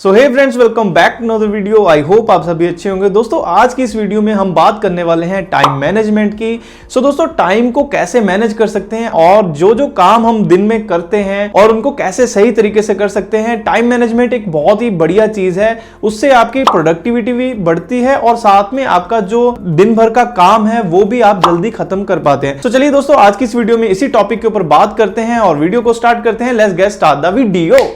So hey friends, welcome back to another video. I hope आप सभी अच्छे होंगे। दोस्तों, आज की इस वीडियो में हम बात करने वाले हैं टाइम मैनेजमेंट की। दोस्तों, टाइम को कैसे मैनेज कर सकते हैं और जो जो काम हम दिन में करते हैं और उनको कैसे सही तरीके से कर सकते हैं। टाइम मैनेजमेंट एक बहुत ही बढ़िया चीज है, उससे आपकी प्रोडक्टिविटी भी बढ़ती है और साथ में आपका जो दिन भर का काम है वो भी आप जल्दी खत्म कर पाते हैं। तो चलिए दोस्तों, आज की इस वीडियो में इसी टॉपिक के ऊपर बात करते हैं और वीडियो को स्टार्ट करते हैं। Let's get start the video.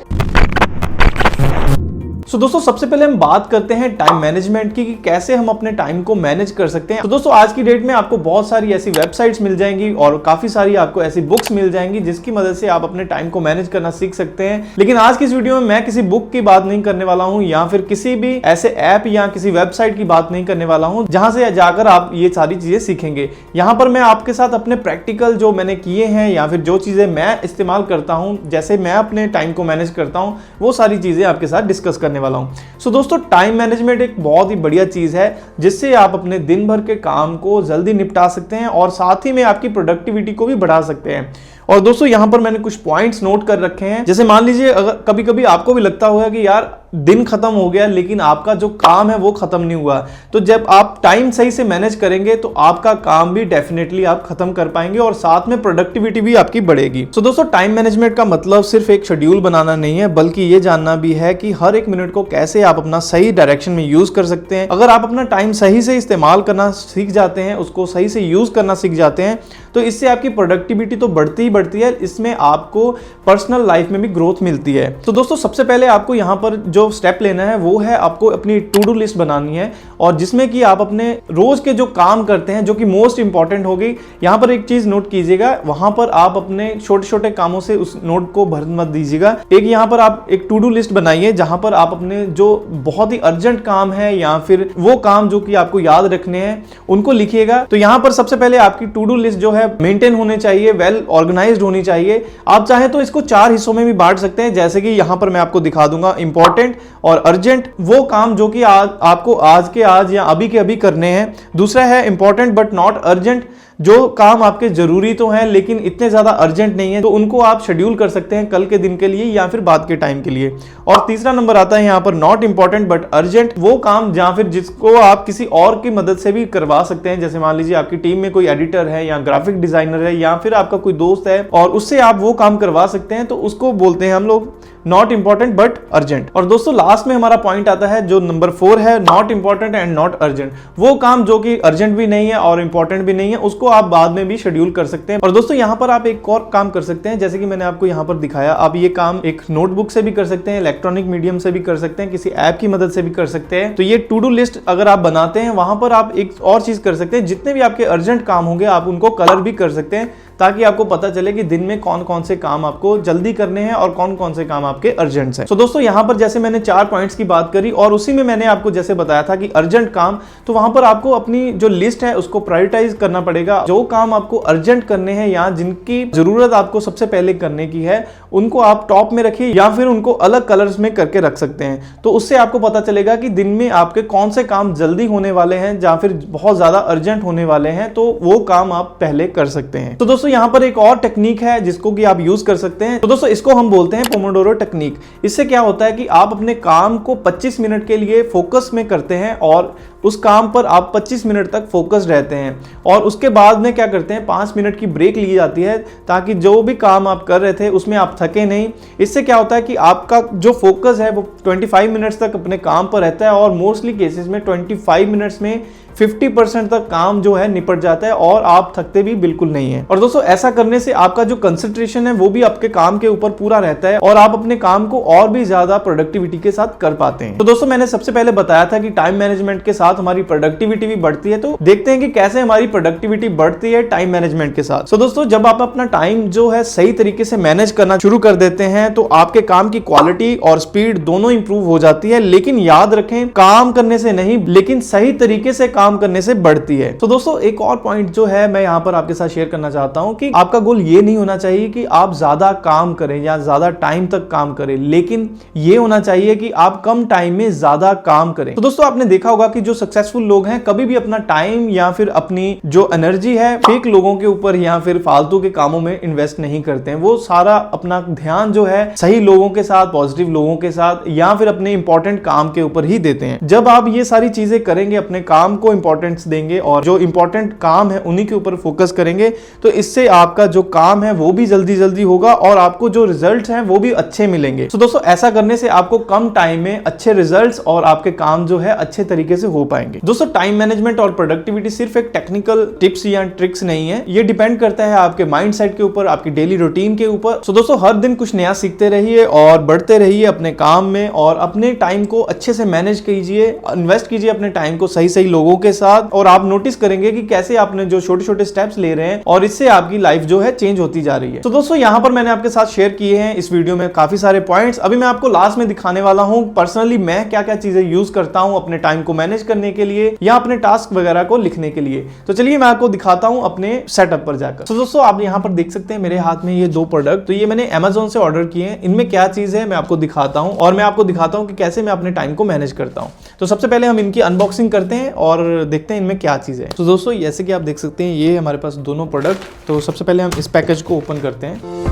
दोस्तों, सबसे पहले हम बात करते हैं टाइम मैनेजमेंट की कि कैसे हम अपने टाइम को मैनेज कर सकते हैं। तो दोस्तों, आज की डेट में आपको बहुत सारी ऐसी वेबसाइट्स मिल जाएंगी और काफी सारी आपको ऐसी बुक्स मिल जाएंगी जिसकी मदद से आप अपने टाइम को मैनेज करना सीख सकते हैं। लेकिन आज की इस वीडियो में मैं किसी बुक की बात नहीं करने वाला हूं या फिर किसी भी ऐसे ऐप या किसी वेबसाइट की बात नहीं करने वाला हूं जहां से जाकर आप ये सारी चीजें सीखेंगे। यहां पर मैं आपके साथ अपने प्रैक्टिकल जो मैंने किए हैं या फिर जो चीजें मैं इस्तेमाल करता हूं, जैसे मैं अपने टाइम को मैनेज करता हूं, वो सारी चीजें आपके साथ डिस्कस करने वाला हूं। दोस्तों, टाइम मैनेजमेंट एक बहुत ही बढ़िया चीज है जिससे आप अपने दिन भर के काम को जल्दी निपटा सकते हैं और साथ ही में आपकी प्रोडक्टिविटी को भी बढ़ा सकते हैं। और दोस्तों, यहां पर मैंने कुछ पॉइंट्स नोट कर रखे हैं। जैसे मान लीजिए, अगर कभी कभी आपको भी लगता होगा कि यार दिन खत्म हो गया लेकिन आपका जो काम है वो खत्म नहीं हुआ, तो जब आप टाइम सही से मैनेज करेंगे तो आपका काम भी डेफिनेटली आप खत्म कर पाएंगे और साथ में प्रोडक्टिविटी भी आपकी बढ़ेगी। तो दोस्तों, टाइम मैनेजमेंट का मतलब सिर्फ एक शेड्यूल बनाना नहीं है, बल्कि ये जानना भी है कि हर एक मिनट को कैसे आप अपना सही डायरेक्शन में यूज कर सकते हैं। अगर आप अपना टाइम सही से इस्तेमाल करना सीख जाते हैं, उसको सही से यूज करना सीख जाते हैं, तो इससे आपकी प्रोडक्टिविटी तो बढ़ती ही बढ़ती है, इसमें आपको पर्सनल लाइफ में भी ग्रोथ मिलती है। तो दोस्तों, सबसे पहले आपको यहाँ पर जो स्टेप लेना है वो है आपको अपनी टू डू लिस्ट बनानी है और जिसमें कि आप अपने रोज के जो काम करते हैं जो कि मोस्ट इंपॉर्टेंट होगी। यहाँ पर एक चीज नोट कीजिएगा, वहां पर आप अपने छोटे छोटे कामों से उस नोट को भर मत दीजिएगा। एक यहाँ पर आप एक टू डू लिस्ट बनाइए जहां पर आप अपने जो बहुत ही अर्जेंट काम है या फिर वो काम जो कि आपको याद रखने हैं उनको लिखिएगा। तो यहाँ पर सबसे पहले आपकी टू डू लिस्ट जो है मेंटेन होनी चाहिए, वेल ऑर्गेनाइज्ड होनी चाहिए। आप चाहे तो इसको 4 हिस्सों में भी बांट सकते हैं, जैसे कि यहां पर मैं आपको दिखा दूंगा। इंपॉर्टेंट और अर्जेंट, वो काम जो कि आपको आज के आज या अभी के अभी करने हैं। दूसरा है इंपॉर्टेंट बट नॉट अर्जेंट, जो काम आपके जरूरी तो हैं लेकिन इतने ज्यादा अर्जेंट नहीं है, तो उनको आप शेड्यूल कर सकते हैं कल के दिन के लिए या फिर बाद के टाइम के लिए। और तीसरा नंबर आता है यहाँ पर नॉट इंपॉर्टेंट बट अर्जेंट, वो काम या फिर जिसको आप किसी और की मदद से भी करवा सकते हैं। जैसे मान लीजिए आपकी टीम में कोई एडिटर है या ग्राफिक डिजाइनर है या फिर आपका कोई दोस्त है और उससे आप वो काम करवा सकते हैं, तो उसको बोलते हैं हम लोग नॉट इंपॉर्टेंट बट अर्जेंट। और दोस्तों, लास्ट में हमारा पॉइंट आता है जो नंबर 4 है, not important and not urgent. वो काम जो कि अर्जेंट भी नहीं है और इंपॉर्टेंट भी नहीं है, उसको आप बाद में भी शेड्यूल कर सकते हैं। और दोस्तों, यहाँ पर आप एक और काम कर सकते हैं, जैसे कि मैंने आपको यहाँ पर दिखाया। आप ये काम एक नोटबुक से भी कर सकते हैं, इलेक्ट्रॉनिक मीडियम से भी कर सकते हैं, किसी ऐप की मदद से भी कर सकते हैं। तो ये टू डू लिस्ट अगर आप बनाते हैं, वहां पर आप एक और चीज कर सकते हैं, जितने भी आपके अर्जेंट काम होंगे आप उनको कलर भी कर सकते हैं, ताकि आपको पता चले कि दिन में कौन कौन से काम आपको जल्दी करने हैं और कौन कौन से काम आपके अर्जेंट हैं। तो दोस्तों, यहां पर जैसे मैंने 4 पॉइंट्स की बात करी और उसी में मैंने आपको जैसे बताया था कि अर्जेंट काम, तो वहां पर आपको अपनी जो लिस्ट है उसको प्रायोरिटाइज करना पड़ेगा। जो काम आपको अर्जेंट करने हैं या जिनकी जरूरत आपको सबसे पहले करने की है, उनको आप टॉप में रखिए या फिर उनको अलग कलर्स में करके रख सकते हैं। तो उससे आपको पता चलेगा कि दिन में आपके कौन से काम जल्दी होने वाले हैं या फिर बहुत ज्यादा अर्जेंट होने वाले हैं, तो वो काम आप पहले कर सकते हैं। तो दोस्तों, यहाँ पर एक और टेक्निक है जिसको कि आप यूज कर सकते हैं। तो दोस्तों, इसको हम बोलते हैं पोमोडोरो टेक्निक। इससे क्या होता है कि आप अपने काम को 25 मिनट के लिए फोकस में करते हैं और उस काम पर आप 25 मिनट तक फोकस रहते हैं और उसके बाद में क्या करते हैं, 5 मिनट की ब्रेक ली जाती है ताकि जो भी काम आप कर रहे थे उसमें आप थके नहीं। इससे क्या होता है कि आपका जो फोकस है वो 25 मिनट्स तक अपने काम पर रहता है और मोस्टली केसेस में 25 मिनट्स में 50% तक काम जो है निपट जाता है और आप थकते भी बिल्कुल नहीं है। और दोस्तों, ऐसा करने से आपका जो कंसंट्रेशन है वो भी आपके काम के ऊपर पूरा रहता है और आप अपने काम को और भी ज्यादा प्रोडक्टिविटी के साथ कर पाते हैं। तो दोस्तों, मैंने सबसे पहले बताया था कि टाइम मैनेजमेंट के साथ हमारी प्रोडक्टिविटी भी बढ़ती है। तो देखते हैं कि कैसे हमारी प्रोडक्टिविटी बढ़ती है टाइम मैनेजमेंट के साथ। तो दोस्तों, जब आप अपना टाइम जो है सही तरीके से मैनेज करना शुरू कर देते हैं तो आपके काम की क्वालिटी और स्पीड दोनों इंप्रूव हो जाती है। लेकिन याद रखें, काम करने से नहीं लेकिन सही तरीके से काम करने से बढ़ती है। तो दोस्तों एक और पॉइंट जो है मैं यहाँ पर आपके साथ शेयर करना चाहता हूँ कि आपका गोल ये नहीं होना चाहिए कि आप ज्यादा काम करें या ज्यादा टाइम तक काम करें, लेकिन ये होना चाहिए कि आप कम टाइम में ज्यादा काम करें। तो दोस्तों आपने देखा होगा कि जो सक्सेसफुल लोग हैं कभी भी अपना टाइम या फिर अपनी जो एनर्जी है फेक लोगों के ऊपर या फिर फालतू के कामों में इन्वेस्ट नहीं करते हैं। वो सारा अपना ध्यान जो है सही लोगों के साथ, पॉजिटिव लोगों के साथ या फिर अपने इंपॉर्टेंट काम के ऊपर ही देते हैं। जब आप ये सारी चीजें करेंगे, अपने काम को इंपॉर्टेंस देंगे और जो इंपॉर्टेंट काम है उन्हीं के ऊपर फोकस करेंगे, तो इससे आपका जो काम है वो भी जल्दी जल्दी होगा और आपको जो रिजल्ट्स हैं वो भी अच्छे मिलेंगे। तो दोस्तों ऐसा करने से आपको कम टाइम में अच्छे रिजल्ट्स और आपके काम जो है अच्छे तरीके से हो पाएंगे। दोस्तों टाइम मैनेजमेंट और प्रोडक्टिविटी सिर्फ एक टेक्निकल टिप्स या ट्रिक्स नहीं है, ये डिपेंड करता है आपके माइंडसेट के ऊपर, आपकी डेली रूटीन के ऊपर। तो दोस्तों हर दिन कुछ नया सीखते रहिए और बढ़ते रहिए अपने काम में और अपने टाइम को अच्छे से मैनेज कीजिए, इन्वेस्ट कीजिए अपने टाइम को सही सही लोगों के साथ और आप नोटिस करेंगे कि कैसे आपने जो छोटे छोटे स्टेप्स ले रहे हैं और इससे आपकी लाइफ जो है चेंज होती जा रही है। तो दोस्तों यहाँ पर मैंने आपके साथ शेयर किए हैं इस वीडियो में काफी सारे पॉइंट्स। अभी मैं आपको लास्ट में दिखाने वाला हूँ पर्सनली मैं क्या क्या चीजें यूज करता हूँ अपने टाइम को मैनेज करने के लिए या अपने टास्क वगैरह को लिखने के लिए। तो चलिए मैं आपको दिखाता हूँ अपने सेटअप पर जाकर। तो दोस्तों आप यहाँ पर देख सकते हैं मेरे हाथ में ये दो प्रोडक्ट, तो ये मैंने Amazon से ऑर्डर किए हैं। इनमें क्या चीज है मैं आपको दिखाता हूँ और मैं आपको दिखाता हूँ कि कैसे मैं अपने टाइम को मैनेज करता हूँ। तो सबसे पहले हम इनकी अनबॉक्सिंग करते हैं और देखते हैं इनमें क्या चीज है। तो दोस्तों जैसे कि आप देख सकते हैं ये हमारे पास दोनों प्रोडक्ट। तो सबसे पहले हम इस पैकेज को ओपन करते हैं।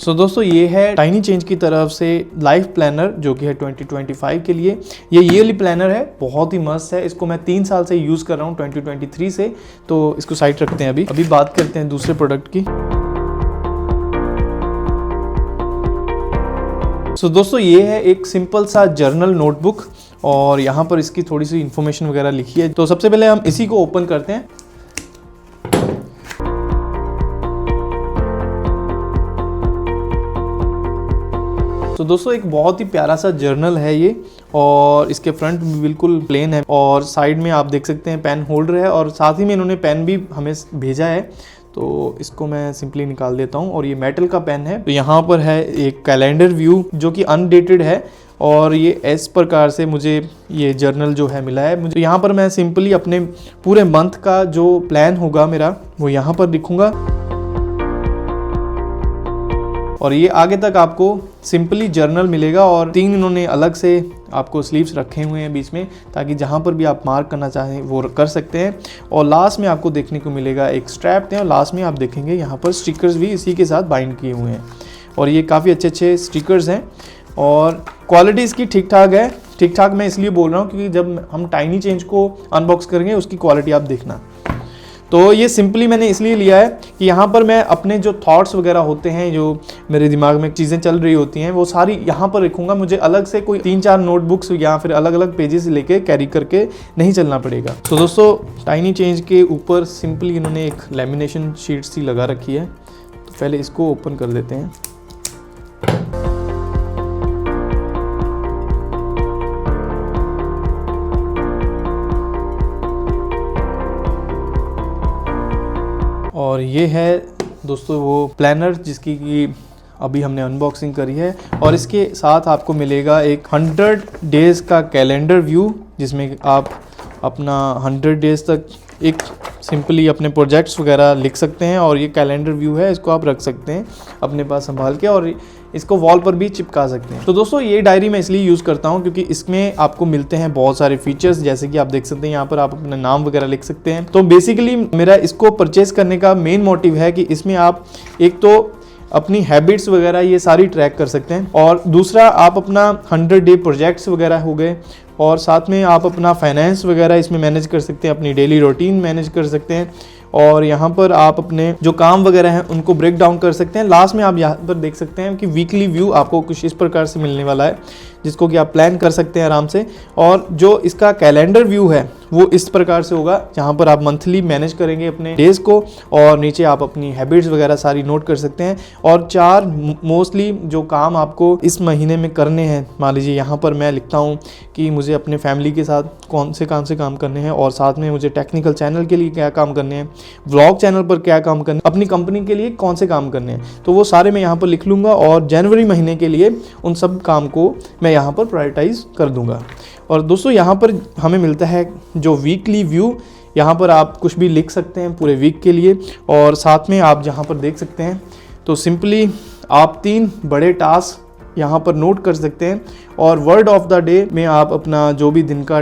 तो दोस्तों ये है टाइनी चेंज की तरफ से लाइफ प्लानर जो कि है 2025 के लिए। ये ईयरली प्लानर है, बहुत ही मस्त है। इसको मैं 3 साल से यूज़ कर रहा हूँ 2023 से। तो इसको साइड रखते हैं। अभी बात करते हैं दूसरे प्रोडक्ट की। तो दोस्तों ये है एक सिंपल सा जर्नल नोटबुक और यहाँ पर इसकी थोड़ी सी इंफॉर्मेशन वगैरह लिखी है। तो सबसे पहले हम इसी को ओपन करते हैं। तो दोस्तों एक बहुत ही प्यारा सा जर्नल है ये और इसके फ्रंट भी बिल्कुल प्लेन है और साइड में आप देख सकते हैं पेन होल्डर है और साथ ही में इन्होंने पेन भी हमें भेजा है। तो इसको मैं सिंपली निकाल देता हूँ और ये मेटल का पेन है। तो यहाँ पर है एक कैलेंडर व्यू जो कि अनडेटेड है और ये इस प्रकार से मुझे ये जर्नल जो है मिला है। मुझे यहाँ पर मैं सिंपली अपने पूरे मंथ का जो प्लान होगा मेरा वो यहाँ पर लिखूँगा और ये आगे तक आपको सिंपली जर्नल मिलेगा और 3 इन्होंने अलग से आपको स्लीव्स रखे हुए हैं बीच में, ताकि जहाँ पर भी आप मार्क करना चाहें वो कर सकते हैं। और लास्ट में आपको देखने को मिलेगा एक स्ट्रैप है और लास्ट में आप देखेंगे यहाँ पर स्टिकर्स भी इसी के साथ बाइंड किए हुए हैं और ये काफ़ी अच्छे अच्छे स्टिकर्स हैं और क्वालिटी इसकी ठीक ठाक है। ठीक ठाक मैं इसलिए बोल रहा हूँ क्योंकि जब हम टाइनी चेंज को अनबॉक्स करेंगे उसकी क्वालिटी आप देखना। तो ये सिंपली मैंने इसलिए लिया है कि यहाँ पर मैं अपने जो थॉट्स वगैरह होते हैं, जो मेरे दिमाग में चीज़ें चल रही होती हैं, वो सारी यहाँ पर रखूँगा। मुझे अलग से कोई 3-4 नोटबुक्स या फिर अलग अलग पेजेस लेके कैरी करके नहीं चलना पड़ेगा। तो दोस्तों टाइनी चेंज के ऊपर सिंपली इन्होंने एक लेमिनेशन शीट सी लगा रखी है। तो पहले इसको ओपन कर देते हैं। और ये है दोस्तों वो प्लानर जिसकी कि अभी हमने अनबॉक्सिंग करी है और इसके साथ आपको मिलेगा एक 100 डेज़ का कैलेंडर व्यू जिसमें आप अपना 100 डेज़ तक एक सिंपली अपने प्रोजेक्ट्स वगैरह लिख सकते हैं और ये कैलेंडर व्यू है, इसको आप रख सकते हैं अपने पास संभाल के और इसको वॉल पर भी चिपका सकते हैं। तो दोस्तों ये डायरी मैं इसलिए यूज़ करता हूँ क्योंकि इसमें आपको मिलते हैं बहुत सारे फीचर्स, जैसे कि आप देख सकते हैं यहाँ पर आप अपना नाम वगैरह लिख सकते हैं। तो बेसिकली मेरा इसको परचेज करने का मेन मोटिव है कि इसमें आप एक तो अपनी हैबिट्स वगैरह ये सारी ट्रैक कर सकते हैं और दूसरा आप अपना 100 डे प्रोजेक्ट्स वगैरह हो गए और साथ में आप अपना फाइनेंस वगैरह इसमें मैनेज कर सकते हैं, अपनी डेली रूटीन मैनेज कर सकते हैं और यहाँ पर आप अपने जो काम वगैरह हैं उनको ब्रेक डाउन कर सकते हैं। लास्ट में आप यहाँ पर देख सकते हैं कि वीकली व्यू आपको कुछ इस प्रकार से मिलने वाला है जिसको कि आप प्लान कर सकते हैं आराम से। और जो इसका कैलेंडर व्यू है वो इस प्रकार से होगा जहाँ पर आप मंथली मैनेज करेंगे अपने डेज को और नीचे आप अपनी हैबिट्स वगैरह सारी नोट कर सकते हैं और 4 मोस्टली जो काम आपको इस महीने में करने हैं। मान लीजिए यहाँ पर मैं लिखता हूँ कि मुझे अपने फैमिली के साथ कौन से काम करने हैं और साथ में मुझे टेक्निकल चैनल के लिए क्या काम करने हैं, व्लॉग चैनल पर क्या काम करने हैं, अपनी कंपनी के लिए कौन से काम करने हैं। तो वो सारे मैं यहाँ पर लिख लूँगा और जनवरी महीने के लिए उन सब काम को मैं यहाँ पर प्रायोरिटाइज कर दूंगा। और दोस्तों यहाँ पर हमें मिलता है जो वीकली व्यू, यहाँ पर आप कुछ भी लिख सकते हैं पूरे वीक के लिए। और साथ में आप जहाँ पर देख सकते हैं तो सिंपली आप 3 बड़े टास्क यहाँ पर नोट कर सकते हैं। और वर्ड ऑफ द डे में आप अपना जो भी दिन का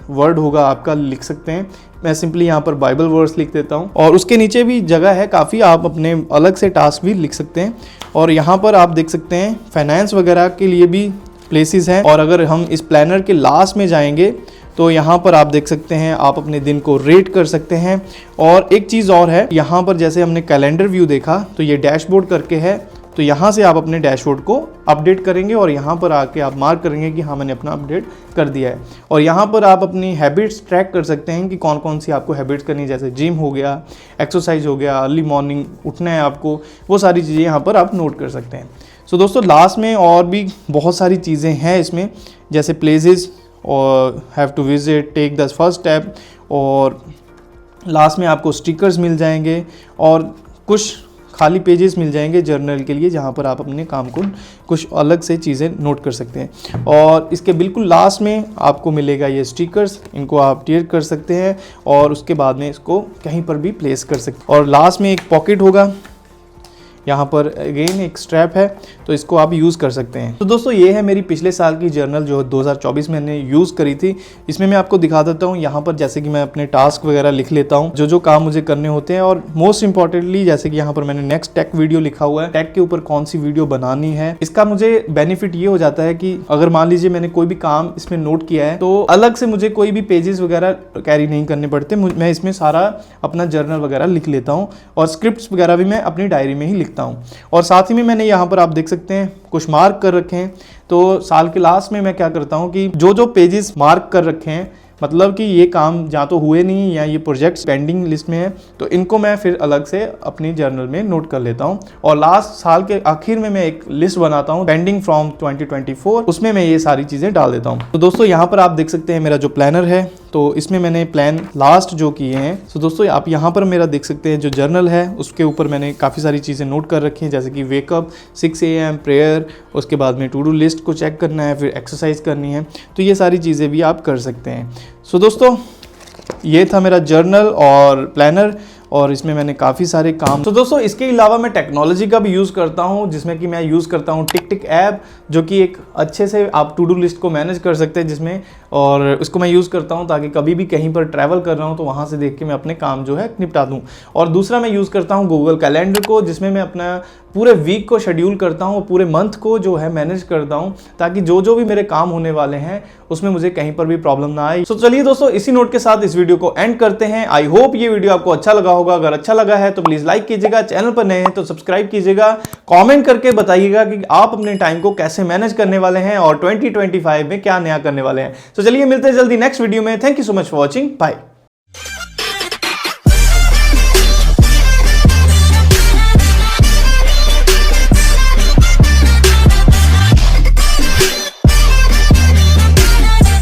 वर्ड होगा आपका लिख सकते हैं। मैं सिंपली यहाँ पर बाइबल वर्स लिख देता हूँ और उसके नीचे भी जगह है काफ़ी, आप अपने अलग से टास्क भी लिख सकते हैं। और यहाँ पर आप देख सकते हैं फाइनेंस वगैरह के लिए भी प्लेसेस हैं। और अगर हम इस प्लानर के लास्ट में जाएंगे तो यहाँ पर आप देख सकते हैं आप अपने दिन को रेट कर सकते हैं। और एक चीज़ और है, यहाँ पर जैसे हमने कैलेंडर व्यू देखा तो ये डैशबोर्ड करके है, तो यहाँ से आप अपने डैशबोर्ड को अपडेट करेंगे और यहाँ पर आके आप मार्क करेंगे कि हाँ मैंने अपना अपडेट कर दिया है। और यहाँ पर आप अपनी हैबिट्स ट्रैक कर सकते हैं कि कौन कौन सी आपको हैबिट्स करनी है, जैसे जिम हो गया, एक्सरसाइज हो गया, अर्ली मॉर्निंग उठना है आपको, वो सारी चीज़ें यहाँ पर आप नोट कर सकते हैं। सो दोस्तों लास्ट में और भी बहुत सारी चीज़ें हैं इसमें, जैसे प्लेसेस और have to visit, take the first step, और लास्ट में आपको स्टिकर्स मिल जाएंगे और कुछ खाली पेजेस मिल जाएंगे जर्नल के लिए, जहाँ पर आप अपने काम को कुछ अलग से चीज़ें नोट कर सकते हैं। और इसके बिल्कुल लास्ट में आपको मिलेगा ये स्टिकर्स, इनको आप टेयर कर सकते हैं और उसके बाद में इसको कहीं पर भी प्लेस कर सकते हैं। और लास्ट में एक पॉकेट होगा, यहाँ पर अगेन एक स्ट्रैप है, तो इसको आप यूज़ कर सकते हैं। तो दोस्तों ये है मेरी पिछले साल की जर्नल जो 2024 में मैंने यूज़ करी थी। इसमें मैं आपको दिखा देता हूँ, यहाँ पर जैसे कि मैं अपने टास्क वगैरह लिख लेता हूँ, जो जो काम मुझे करने होते हैं। और मोस्ट इंपॉर्टेंटली जैसे कि यहाँ पर मैंने नेक्स्ट टेक वीडियो लिखा हुआ है, टेक के ऊपर कौन सी वीडियो बनानी है। इसका मुझे बेनिफिट ये हो जाता है कि अगर मान लीजिए मैंने कोई भी काम इसमें नोट किया है तो अलग से मुझे कोई भी पेजेस वगैरह कैरी नहीं करने पड़ते, मैं इसमें सारा अपना जर्नल वगैरह लिख लेता हूँ और स्क्रिप्ट्स वगैरह भी मैं अपनी डायरी में ही लिखता हूँ। और साथ ही में मैंने यहाँ पर आप देख सकते हैं कुछ मार्क कर रखे हैं। तो साल के लास्ट में मैं क्या करता हूँ कि जो जो पेजेस मार्क कर रखे हैं, मतलब कि ये काम या तो हुए नहीं या ये प्रोजेक्ट्स पेंडिंग लिस्ट में है, तो इनको मैं फिर अलग से अपनी जर्नल में नोट कर लेता हूँ। और लास्ट साल के आखिर में मैं एक लिस्ट बनाता हूँ पेंडिंग फ्रॉम 2024, उसमें मैं ये सारी चीज़ें डाल देता हूँ। तो दोस्तों यहाँ पर आप देख सकते हैं मेरा जो प्लानर है, तो इसमें मैंने प्लान लास्ट जो किए हैं। तो दोस्तों आप यहाँ पर मेरा देख सकते हैं जो जर्नल है उसके ऊपर मैंने काफ़ी सारी चीज़ें नोट कर रखी हैं, जैसे कि वेकअप 6 AM, प्रेयर, उसके बाद में टू डू लिस्ट को चेक करना है, फिर एक्सरसाइज करनी है, तो ये सारी चीज़ें भी आप कर सकते हैं। सो दोस्तों ये था मेरा जर्नल और प्लानर, और इसमें मैंने काफ़ी सारे काम। तो दोस्तों इसके अलावा मैं टेक्नोलॉजी का भी यूज़ करता हूँ, जिसमें कि मैं यूज़ करता हूँ टिक ऐप, जो कि एक अच्छे से आप टू डू लिस्ट को मैनेज कर सकते हैं जिसमें, और उसको मैं यूज़ करता हूँ ताकि कभी भी कहीं पर ट्रैवल कर रहा हूँ तो वहाँ से देख के मैं अपने काम जो है निपटा दूँ। और दूसरा मैं यूज़ करता हूँ गूगल कैलेंडर को, जिसमें मैं अपना पूरे वीक को शेड्यूल करता हूँ, पूरे मंथ को जो है मैनेज करता हूँ, ताकि जो जो भी मेरे काम होने वाले हैं उसमें मुझे कहीं पर भी प्रॉब्लम ना आए। तो चलिए दोस्तों इसी नोट के साथ इस वीडियो को एंड करते हैं। आई होप ये वीडियो आपको अच्छा लगा होगा। अगर अच्छा लगा है तो प्लीज लाइक कीजिएगा, चैनल पर नए हैं तो सब्सक्राइब कीजिएगा, कमेंट करके बताइएगा कि आप अपने टाइम को कैसे मैनेज करने वाले हैं और 2025 में क्या नया करने वाले हैं। तो चलिए मिलते हैं जल्दी नेक्स्ट वीडियो में। Thank you so much for watching, bye.